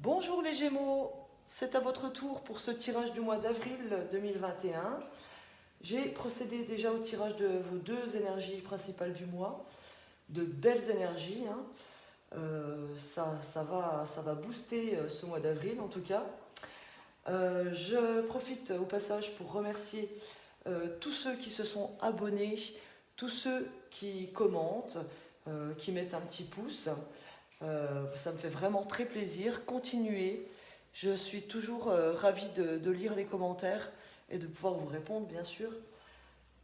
Bonjour les Gémeaux, c'est à votre tour pour ce tirage du mois d'avril 2021. J'ai procédé déjà au tirage de vos deux énergies principales du mois, de belles énergies. Ça va booster ce mois d'avril en tout cas. Je profite au passage pour remercier tous ceux qui se sont abonnés, tous ceux qui commentent, qui mettent un petit pouce. Ça me fait vraiment très plaisir. Continuez. Je suis toujours ravie de lire les commentaires et de pouvoir vous répondre, bien sûr.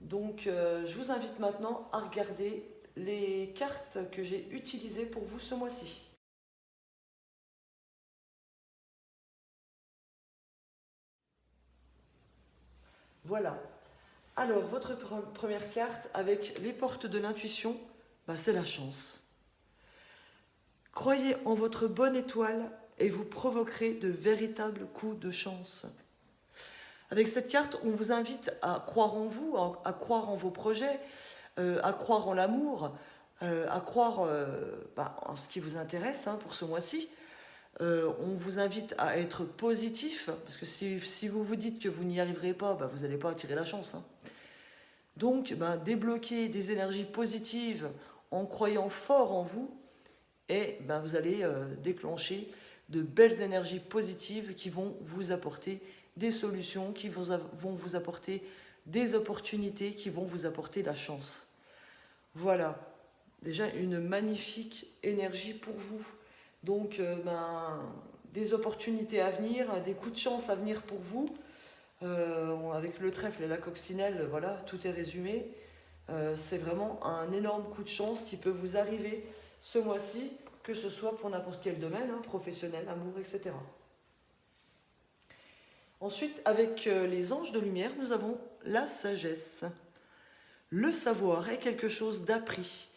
Donc, je vous invite maintenant à regarder les cartes que j'ai utilisées pour vous ce mois-ci. Voilà. Alors, votre première carte avec les portes de l'intuition, c'est la chance. Croyez en votre bonne étoile et vous provoquerez de véritables coups de chance. Avec cette carte, on vous invite à croire en vous, à croire en vos projets, à croire en l'amour, à croire en ce qui vous intéresse pour ce mois-ci. On vous invite à être positif, parce que si vous vous dites que vous n'y arriverez pas, vous n'allez pas attirer la chance. Donc, débloquez des énergies positives en croyant fort en vous, et vous allez déclencher de belles énergies positives qui vont vous apporter des solutions, qui vont vous apporter des opportunités, qui vont vous apporter la chance. Voilà, déjà une magnifique énergie pour vous. Donc, des opportunités à venir, des coups de chance à venir pour vous. Avec le trèfle et la coccinelle, voilà, tout est résumé. C'est vraiment un énorme coup de chance qui peut vous arriver ce mois-ci, que ce soit pour n'importe quel domaine, professionnel, amour, etc. Ensuite, avec les anges de lumière, nous avons la sagesse. Le savoir est quelque chose d'appris,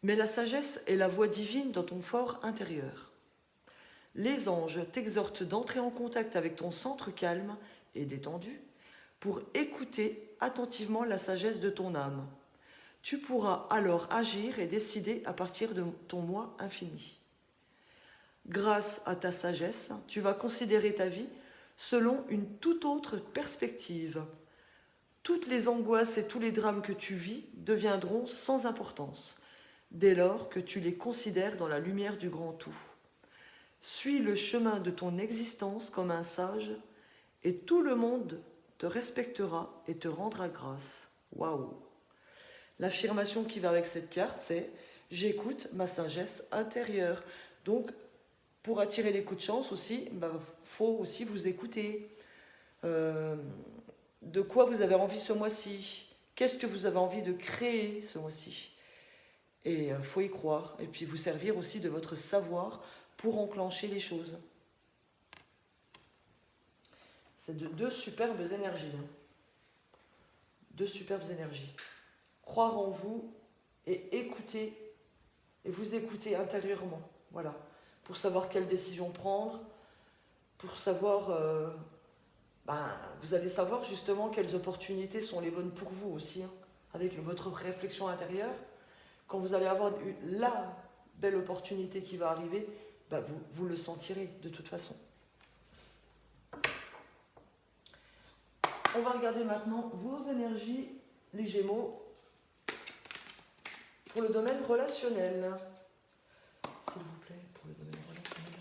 mais la sagesse est la voix divine dans ton fort intérieur. Les anges t'exhortent d'entrer en contact avec ton centre calme et détendu pour écouter attentivement la sagesse de ton âme. Tu pourras alors agir et décider à partir de ton moi infini. Grâce à ta sagesse, tu vas considérer ta vie selon une toute autre perspective. Toutes les angoisses et tous les drames que tu vis deviendront sans importance, dès lors que tu les considères dans la lumière du grand tout. Suis le chemin de ton existence comme un sage, et tout le monde te respectera et te rendra grâce. Waouh! L'affirmation qui va avec cette carte, c'est « J'écoute ma sagesse intérieure ». Donc, pour attirer les coups de chance aussi, faut aussi vous écouter. De quoi vous avez envie ce mois-ci? Qu'est-ce que vous avez envie de créer ce mois-ci? Et il faut y croire. Et puis vous servir aussi de votre savoir pour enclencher les choses. C'est deux superbes énergies. Deux superbes énergies. Croire en vous et écouter, et vous écouter intérieurement. Voilà. Pour savoir quelle décision prendre, pour savoir... vous allez savoir justement quelles opportunités sont les bonnes pour vous aussi, avec votre réflexion intérieure. Quand vous allez avoir la belle opportunité qui va arriver, vous le sentirez de toute façon. On va regarder maintenant vos énergies, les Gémeaux, pour le domaine relationnel. S'il vous plaît, pour le domaine relationnel.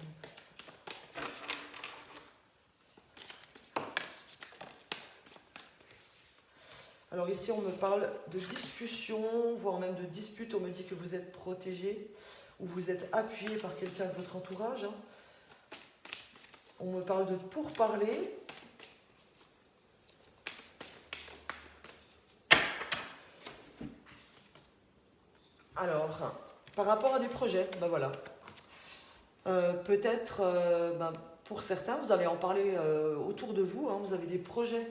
Alors ici, on me parle de discussion, voire même de dispute. On me dit que vous êtes protégé ou vous êtes appuyé par quelqu'un de votre entourage. On me parle de pourparler. Alors, par rapport à des projets, voilà. Peut-être, pour certains, vous allez en parler autour de vous. Vous avez des projets.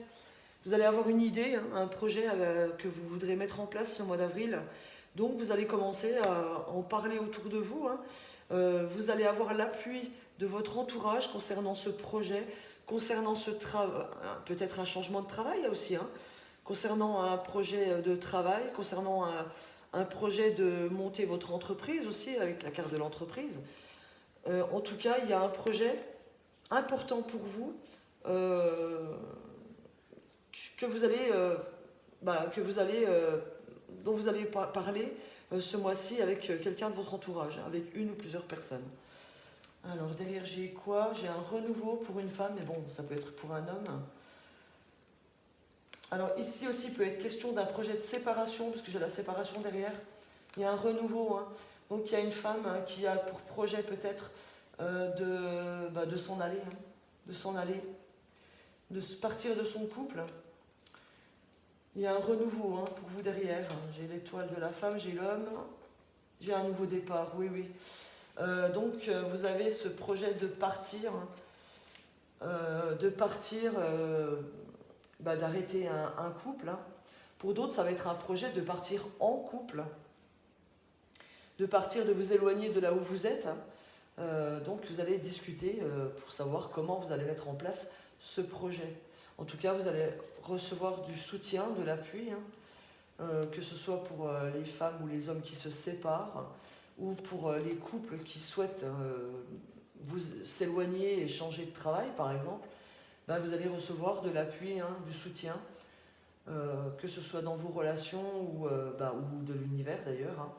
Vous allez avoir une idée, un projet que vous voudrez mettre en place ce mois d'avril. Donc, vous allez commencer à en parler autour de vous. Vous allez avoir l'appui de votre entourage concernant ce projet, concernant ce travail, peut-être un changement de travail aussi, concernant un projet de travail, concernant un projet de monter votre entreprise aussi, avec la carte de l'entreprise. En tout cas, il y a un projet important pour vous que vous allez, dont vous allez parler ce mois-ci avec quelqu'un de votre entourage, avec une ou plusieurs personnes. Alors derrière j'ai quoi? J'ai un renouveau pour une femme, mais bon, ça peut être pour un homme. Alors ici aussi, il peut être question d'un projet de séparation, parce que j'ai la séparation derrière. Il y a un renouveau, hein. Donc il y a une femme qui a pour projet peut-être de s'en aller, hein, de partir de son couple. Il y a un renouveau pour vous derrière. J'ai l'étoile de la femme, j'ai l'homme, j'ai un nouveau départ, oui, oui. Donc vous avez ce projet de partir, d'arrêter un couple. Pour d'autres, ça va être un projet de partir en couple, de partir, de vous éloigner de là où vous êtes. Donc vous allez discuter pour savoir comment vous allez mettre en place ce projet. En tout cas, vous allez recevoir du soutien, de l'appui, que ce soit pour les femmes ou les hommes qui se séparent, ou pour les couples qui souhaitent vous s'éloigner et changer de travail, par exemple. Vous allez recevoir de l'appui, du soutien, que ce soit dans vos relations ou de l'univers d'ailleurs.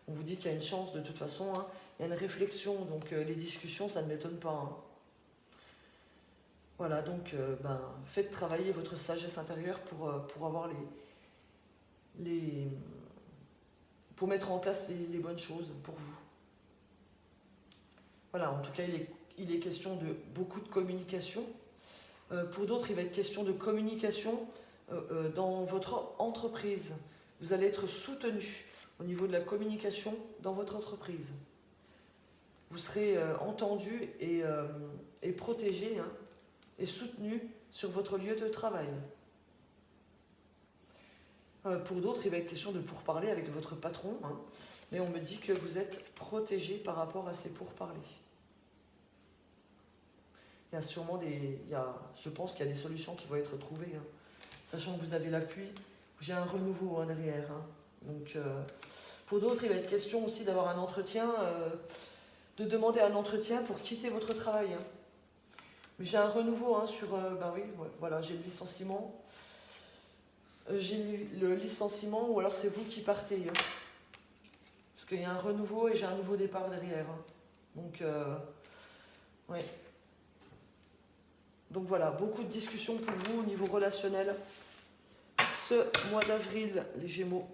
On vous dit qu'il y a une chance de toute façon, il y a une réflexion, donc les discussions, ça ne m'étonne pas. Voilà, donc faites travailler votre sagesse intérieure pour avoir pour mettre en place les bonnes choses pour vous. Voilà, en tout cas, il est question de beaucoup de communication. Pour d'autres, il va être question de communication dans votre entreprise. Vous allez être soutenu au niveau de la communication dans votre entreprise. Vous serez entendu et protégé et soutenu sur votre lieu de travail. Pour d'autres, il va être question de pourparler avec votre patron, mais on me dit que vous êtes protégé par rapport à ces pourparlers. Il y a sûrement je pense qu'il y a des solutions qui vont être trouvées, sachant que vous avez l'appui. J'ai un renouveau derrière. Donc, pour d'autres, il va être question aussi d'avoir un entretien, de demander un entretien pour quitter votre travail. Mais j'ai un renouveau sur... voilà, j'ai le licenciement. J'ai le licenciement ou alors c'est vous qui partez. Parce qu'il y a un renouveau et j'ai un nouveau départ derrière. Donc, ouais. Donc voilà, beaucoup de discussions pour vous au niveau relationnel. Ce mois d'avril, les Gémeaux.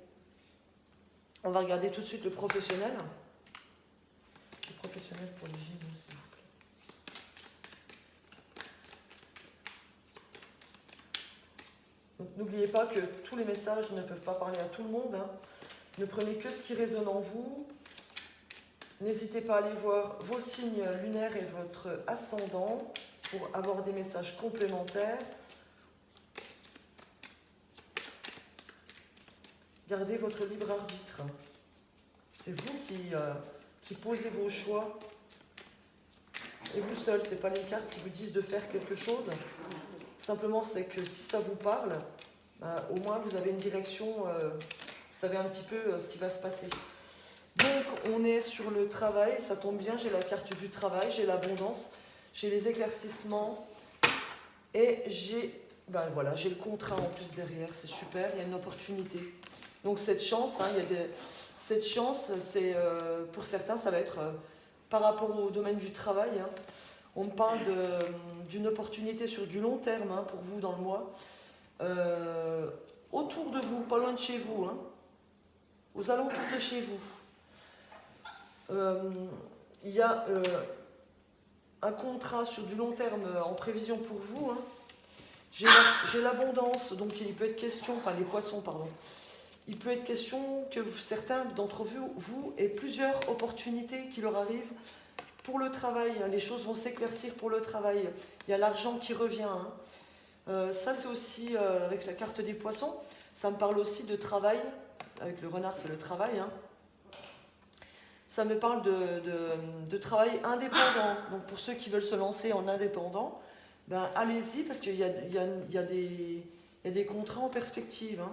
On va regarder tout de suite le professionnel. Le professionnel pour les Gémeaux, s'il vous plaît. Donc n'oubliez pas que tous les messages ne peuvent pas parler à tout le monde. Ne prenez que ce qui résonne en vous. N'hésitez pas à aller voir vos signes lunaires et votre ascendant pour avoir des messages complémentaires. Gardez votre libre arbitre. C'est vous qui posez vos choix. Et vous seul, ce n'est pas les cartes qui vous disent de faire quelque chose. Simplement, c'est que si ça vous parle, au moins vous avez une direction, vous savez un petit peu ce qui va se passer. Donc, on est sur le travail, ça tombe bien, j'ai la carte du travail, j'ai l'abondance, j'ai les éclaircissements et j'ai le contrat en plus derrière, c'est super, il y a une opportunité. Donc cette chance, cette chance, c'est pour certains, ça va être par rapport au domaine du travail. On me parle d'une opportunité sur du long terme pour vous dans le mois. Autour de vous, pas loin de chez vous, aux alentours de chez vous. Il y a un contrat sur du long terme en prévision pour vous. J'ai l'abondance, donc il peut être question, les poissons, pardon. Il peut être question que certains d'entre vous aient plusieurs opportunités qui leur arrivent pour le travail. Les choses vont s'éclaircir pour le travail. Il y a l'argent qui revient. Ça, c'est aussi avec la carte des poissons. Ça me parle aussi de travail. Avec le renard, c'est le travail. Ça me parle de travail indépendant. Donc pour ceux qui veulent se lancer en indépendant, allez-y parce qu'il y a des contrats en perspective.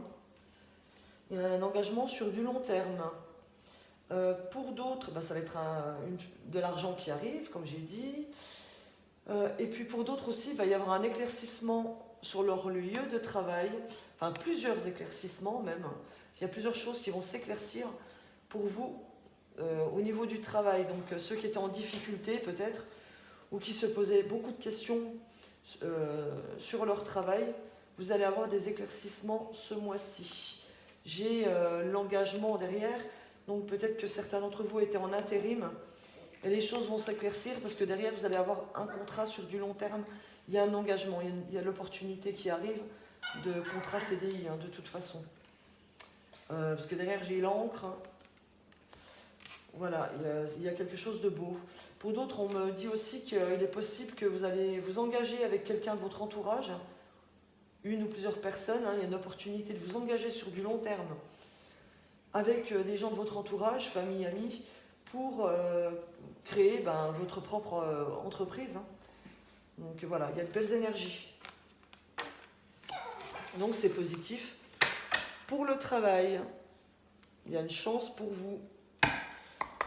Il y a un engagement sur du long terme. Pour d'autres, ça va être de l'argent qui arrive, comme j'ai dit. Et puis pour d'autres aussi, il va y avoir un éclaircissement sur leur lieu de travail, enfin plusieurs éclaircissements même. Il y a plusieurs choses qui vont s'éclaircir pour vous au niveau du travail. Donc ceux qui étaient en difficulté peut-être, ou qui se posaient beaucoup de questions sur leur travail, vous allez avoir des éclaircissements ce mois-ci. J'ai l'engagement derrière, donc peut-être que certains d'entre vous étaient en intérim, et les choses vont s'éclaircir parce que derrière vous allez avoir un contrat sur du long terme, il y a un engagement, il y a l'opportunité qui arrive de contrat CDI de toute façon. Parce que derrière j'ai l'encre, voilà, il y a quelque chose de beau. Pour d'autres, on me dit aussi qu'il est possible que vous allez vous engager avec quelqu'un de votre entourage, une ou plusieurs personnes, il y a une opportunité de vous engager sur du long terme avec des gens de votre entourage, famille, amis, pour créer votre propre entreprise. Donc voilà, il y a de belles énergies. Donc c'est positif. Pour le travail, il y a une chance pour vous.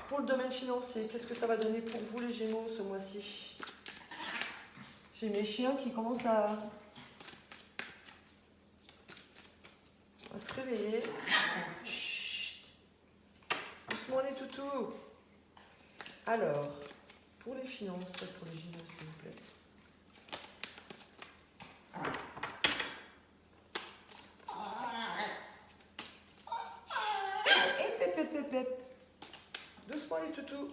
Pour le domaine financier, qu'est-ce que ça va donner pour vous les Gémeaux ce mois-ci? J'ai mes chiens qui commencent à se réveiller. Chut. Doucement les toutous. Alors, pour les finances, pour les Gémeaux s'il vous plaît. Doucement les toutous.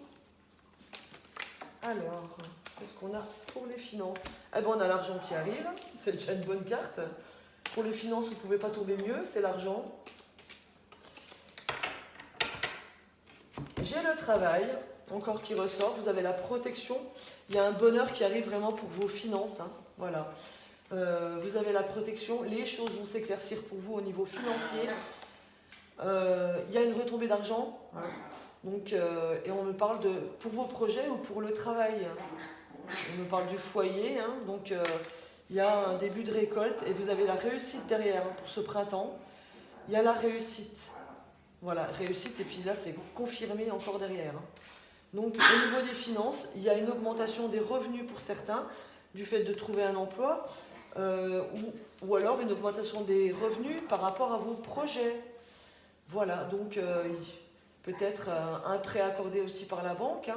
Alors, qu'est-ce qu'on a pour les finances? On a l'argent qui arrive, c'est déjà une bonne carte. Pour les finances, vous ne pouvez pas tomber mieux, c'est l'argent. J'ai le travail, encore qui ressort, vous avez la protection. Il y a un bonheur qui arrive vraiment pour vos finances. Voilà. Vous avez la protection, les choses vont s'éclaircir pour vous au niveau financier. Il y a une retombée d'argent. Donc, et on me parle pour vos projets ou pour le travail. On me parle du foyer. Donc, il y a un début de récolte et vous avez la réussite derrière pour ce printemps. Il y a la réussite. Voilà, réussite. Et puis là, c'est confirmé encore derrière. Donc, au niveau des finances, il y a une augmentation des revenus pour certains du fait de trouver un emploi ou alors une augmentation des revenus par rapport à vos projets. Voilà, donc peut-être un prêt accordé aussi par la banque.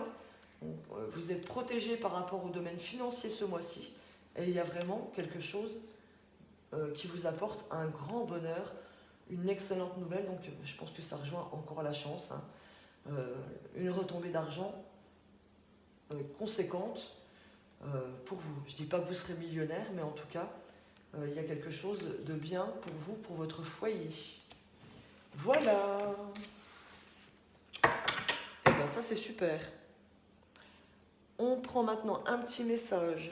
Donc, vous êtes protégé par rapport au domaine financier ce mois-ci. Et il y a vraiment quelque chose qui vous apporte un grand bonheur, une excellente nouvelle. Donc je pense que ça rejoint encore la chance. Une retombée d'argent conséquente pour vous. Je ne dis pas que vous serez millionnaire, mais en tout cas, il y a quelque chose de bien pour vous, pour votre foyer. Voilà. Et bien ça c'est super. On prend maintenant un petit message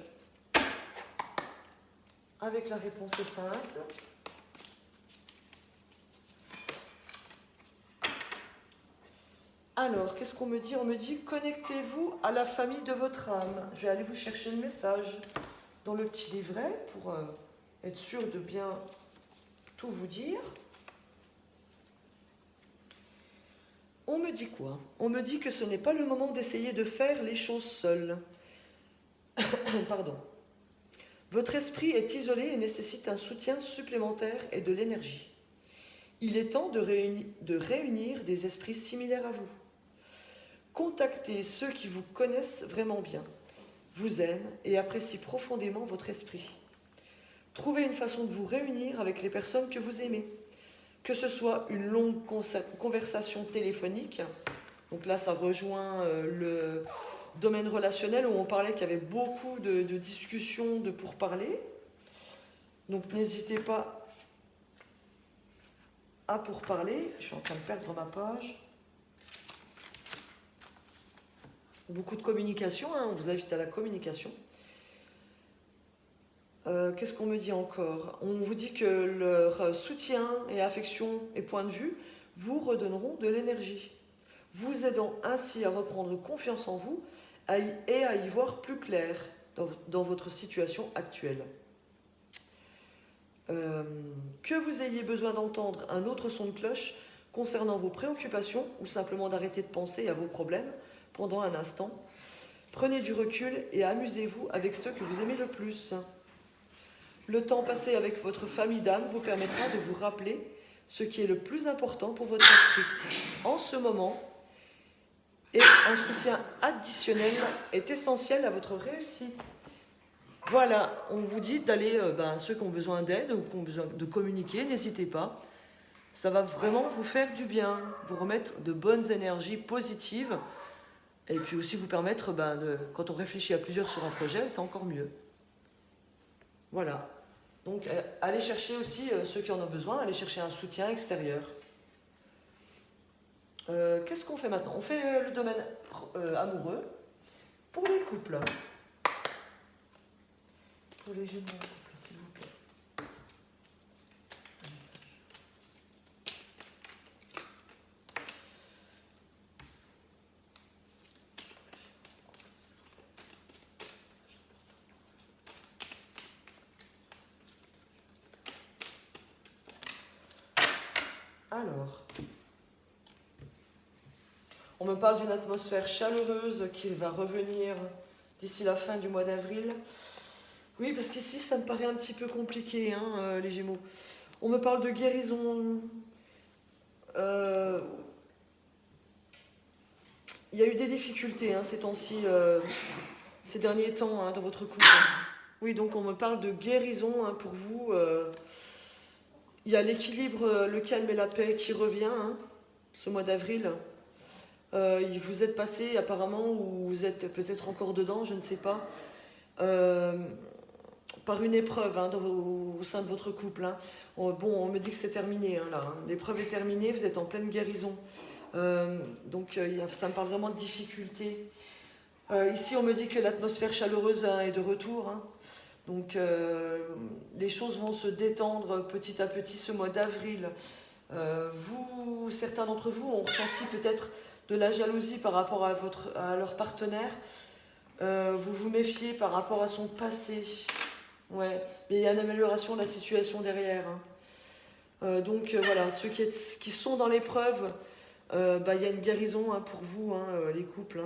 avec la réponse est simple. Alors, qu'est-ce qu'on me dit? On me dit connectez-vous à la famille de votre âme. Je vais aller vous chercher le message dans le petit livret pour être sûr de bien tout vous dire. On me dit quoi? On me dit que ce n'est pas le moment d'essayer de faire les choses seul. Pardon. Votre esprit est isolé et nécessite un soutien supplémentaire et de l'énergie. Il est temps de réunir des esprits similaires à vous. Contactez ceux qui vous connaissent vraiment bien, vous aiment et apprécient profondément votre esprit. Trouvez une façon de vous réunir avec les personnes que vous aimez. Que ce soit une longue conversation téléphonique, donc là ça rejoint le domaine relationnel où on parlait qu'il y avait beaucoup de discussions, de pourparlers. Donc n'hésitez pas à pourparler. Je suis en train de perdre ma page. Beaucoup de communication, on vous invite à la communication. Qu'est-ce qu'on me dit encore? On vous dit que leur soutien et affection et point de vue vous redonneront de l'énergie, vous aidant ainsi à reprendre confiance en vous et à y voir plus clair dans votre situation actuelle. Que vous ayez besoin d'entendre un autre son de cloche concernant vos préoccupations ou simplement d'arrêter de penser à vos problèmes pendant un instant. Prenez du recul et amusez-vous avec ceux que vous aimez le plus. Le temps passé avec votre famille d'âme vous permettra de vous rappeler ce qui est le plus important pour votre esprit en ce moment, et un soutien additionnel est essentiel à votre réussite. Voilà, on vous dit d'aller, ceux qui ont besoin d'aide ou qui ont besoin de communiquer, n'hésitez pas. Ça va vraiment vous faire du bien, vous remettre de bonnes énergies positives, et puis aussi vous permettre, quand on réfléchit à plusieurs sur un projet, c'est encore mieux. Voilà. Donc, allez chercher aussi ceux qui en ont besoin, allez chercher un soutien extérieur. Qu'est-ce qu'on fait maintenant? On fait le domaine amoureux pour les couples. Pour les Gémeaux en couple, s'il vous plaît. Un message. Alors, on me parle d'une atmosphère chaleureuse qui va revenir d'ici la fin du mois d'avril. Oui, parce qu'ici, ça me paraît un petit peu compliqué, les Gémeaux. On me parle de guérison. Il y a eu des difficultés ces temps-ci, ces derniers temps, dans votre couple. Oui, donc on me parle de guérison pour vous. Il y a l'équilibre, le calme et la paix qui revient ce mois d'avril. Vous êtes passé apparemment, ou vous êtes peut-être encore dedans, je ne sais pas, par une épreuve au sein de votre couple. On me dit que c'est terminé là. L'épreuve est terminée, vous êtes en pleine guérison. Donc ça me parle vraiment de difficultés. Ici on me dit que l'atmosphère chaleureuse est de retour. Donc les choses vont se détendre petit à petit ce mois d'avril. Certains d'entre vous ont ressenti peut-être de la jalousie par rapport à leur partenaire. Vous vous méfiez par rapport à son passé. Ouais, mais il y a une amélioration de la situation derrière. Donc voilà, ceux qui sont dans l'épreuve, il y a une guérison pour vous, les couples.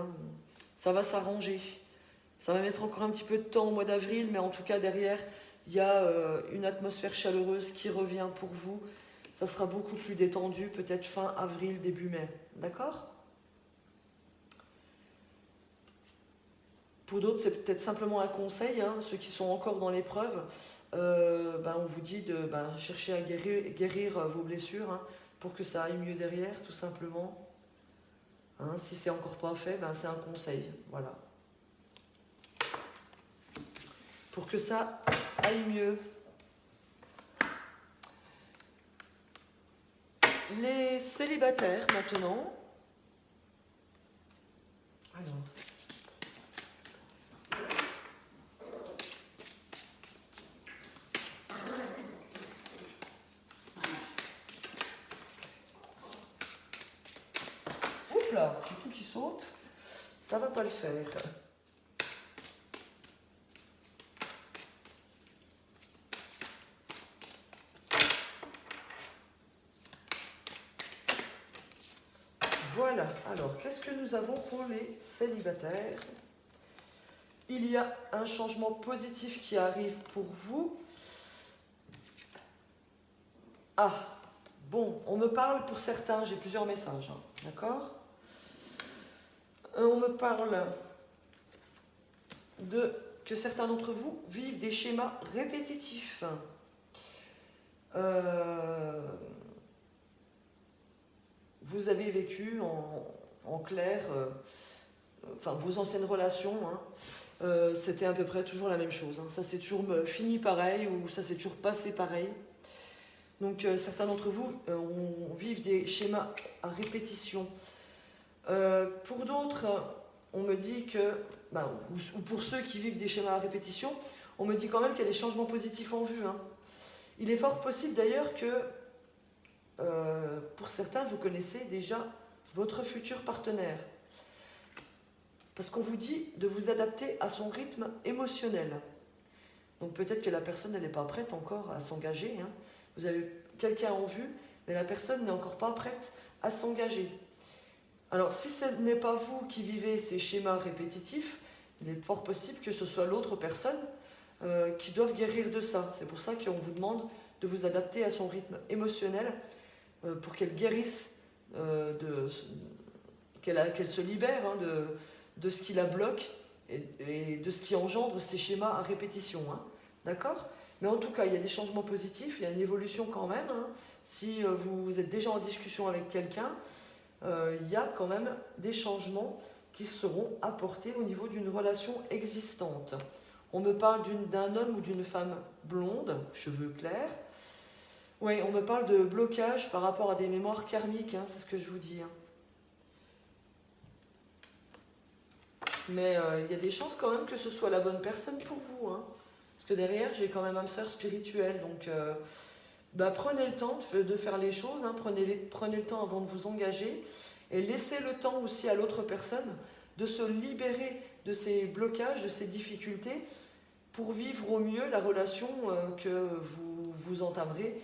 Ça va s'arranger. Ça va mettre encore un petit peu de temps au mois d'avril, mais en tout cas derrière, il y a une atmosphère chaleureuse qui revient pour vous. Ça sera beaucoup plus détendu, peut-être fin avril, début mai. D'accord ? Pour d'autres, c'est peut-être simplement un conseil, ceux qui sont encore dans l'épreuve. On vous dit de chercher à guérir vos blessures pour que ça aille mieux derrière, tout simplement. Si c'est encore pas fait, c'est un conseil. Voilà. Pour que ça aille mieux. Les célibataires, maintenant. Alors. Oups là, c'est tout qui saute. Ça va pas le faire. Voilà, alors qu'est-ce que nous avons pour les célibataires? Il y a un changement positif qui arrive pour vous. Bon, on me parle pour certains, j'ai plusieurs messages, d'accord? On me parle que certains d'entre vous vivent des schémas répétitifs. Vous avez vécu en clair, vos anciennes relations, c'était à peu près toujours la même chose. Ça s'est toujours fini pareil, ou ça s'est toujours passé pareil. Donc certains d'entre vous vivent des schémas à répétition. Pour d'autres, on me dit que, ou pour ceux qui vivent des schémas à répétition, on me dit quand même qu'il y a des changements positifs en vue. Il est fort possible d'ailleurs que, pour certains, vous connaissez déjà votre futur partenaire. Parce qu'on vous dit de vous adapter à son rythme émotionnel. Donc peut-être que la personne n'est pas prête encore à s'engager. Vous avez quelqu'un en vue, mais la personne n'est encore pas prête à s'engager. Alors, si ce n'est pas vous qui vivez ces schémas répétitifs, il est fort possible que ce soit l'autre personne qui doive guérir de ça. C'est pour ça qu'on vous demande de vous adapter à son rythme émotionnel pour qu'elle guérisse, qu'elle se libère de ce qui la bloque et de ce qui engendre ces schémas à répétition. Hein. D'accord ? Mais en tout cas, il y a des changements positifs, il y a une évolution quand même. Hein. Si vous êtes déjà en discussion avec quelqu'un, il y a quand même des changements qui seront apportés au niveau d'une relation existante. On me parle d'un homme ou d'une femme blonde, cheveux clairs. Oui, on me parle de blocage par rapport à des mémoires karmiques, hein, c'est ce que je vous dis. Hein. Mais il y a des chances quand même que ce soit la bonne personne pour vous. Hein. Parce que derrière, j'ai quand même âme sœur spirituelle. Donc, prenez le temps de faire les choses. Hein, prenez le temps avant de vous engager. Et laissez le temps aussi à l'autre personne de se libérer de ces blocages, de ces difficultés, pour vivre au mieux la relation que vous entamerez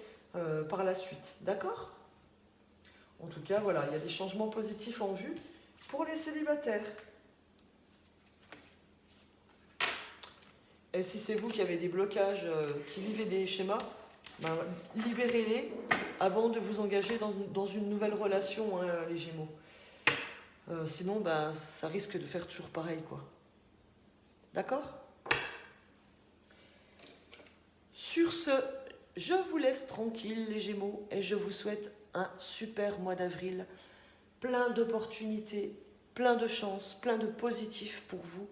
par la suite. D'accord ? En tout cas, voilà, il y a des changements positifs en vue pour les célibataires. Et si c'est vous qui avez des blocages, qui vivez des schémas, libérez-les avant de vous engager dans une nouvelle relation, hein, les Gémeaux. Sinon, ça risque de faire toujours pareil, quoi. D'accord ? Sur ce, je vous laisse tranquille, les Gémeaux, et je vous souhaite un super mois d'avril, plein d'opportunités, plein de chances, plein de positifs pour vous.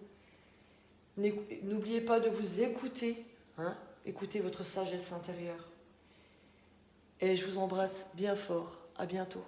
N'oubliez pas de vous écouter, hein, écoutez votre sagesse intérieure. Et je vous embrasse bien fort. À bientôt.